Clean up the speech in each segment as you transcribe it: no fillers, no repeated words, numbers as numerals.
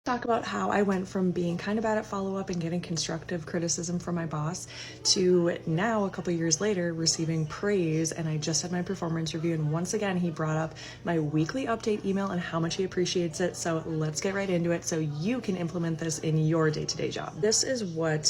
Talk about how I went from being kind of bad at follow-up and getting constructive criticism from my boss to now, a couple years later, receiving praise. And I just had my performance review, and once again he brought up my weekly update email and how much he appreciates it. So let's get right into it so you can implement this in your day-to-day job. This is what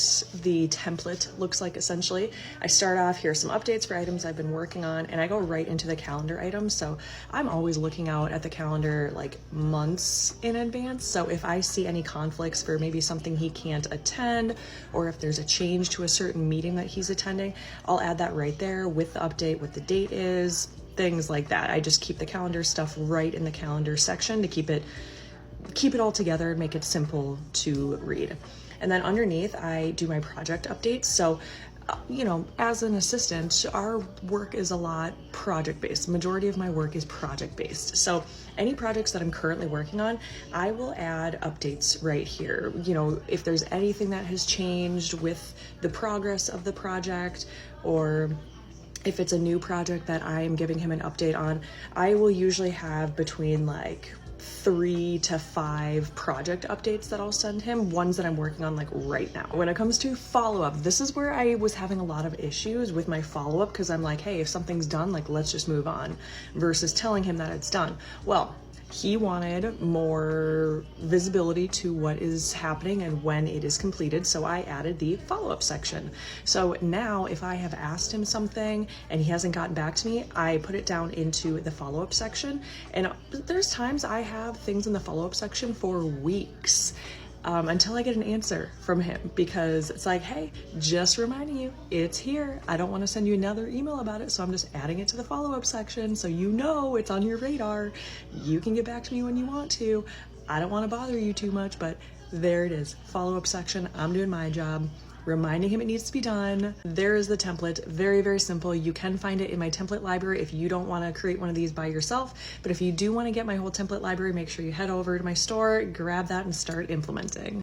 the template looks like essentially. I start off, here's some updates for items I've been working on, and I go right into the calendar items. So I'm always looking out at the calendar like months in advance. So if I see any conflicts for maybe something he can't attend, or if there's a change to a certain meeting that he's attending, I'll add that right there with the update, what the date is, things like that. I just keep the calendar stuff right in the calendar section to keep it all together and make it simple to read. And then underneath, I do my project updates. So as an assistant, our work is a lot project-based. Majority of my work is project-based. So any projects that I'm currently working on, I will add updates right here. If there's anything that has changed with the progress of the project, or if it's a new project that I'm giving him an update on, I will usually have between like 3 to 5 project updates that I'll send him, ones that I'm working on like right now. When it comes to follow-up, this is where I was having a lot of issues with my follow-up, because I'm like, hey, if something's done, like let's just move on, versus telling him that it's done. Well, he wanted more visibility to what is happening and when it is completed, so I added the follow-up section. So now if I have asked him something and he hasn't gotten back to me, I put it down into the follow-up section. And there's times I have things in the follow-up section for weeks, until I get an answer from him, because it's like, hey, just reminding you, it's here. I don't want to send you another email about it, so I'm just adding it to the follow-up section so it's on your radar. You can get back to me when you want to. I don't want to bother you too much, but there it is. Follow-up section. I'm doing my job, reminding him it needs to be done. There is the template. Very, very simple. You can find it in my template library if you don't want to create one of these by yourself. But if you do want to get my whole template library, make sure you head over to my store, grab that, and start implementing.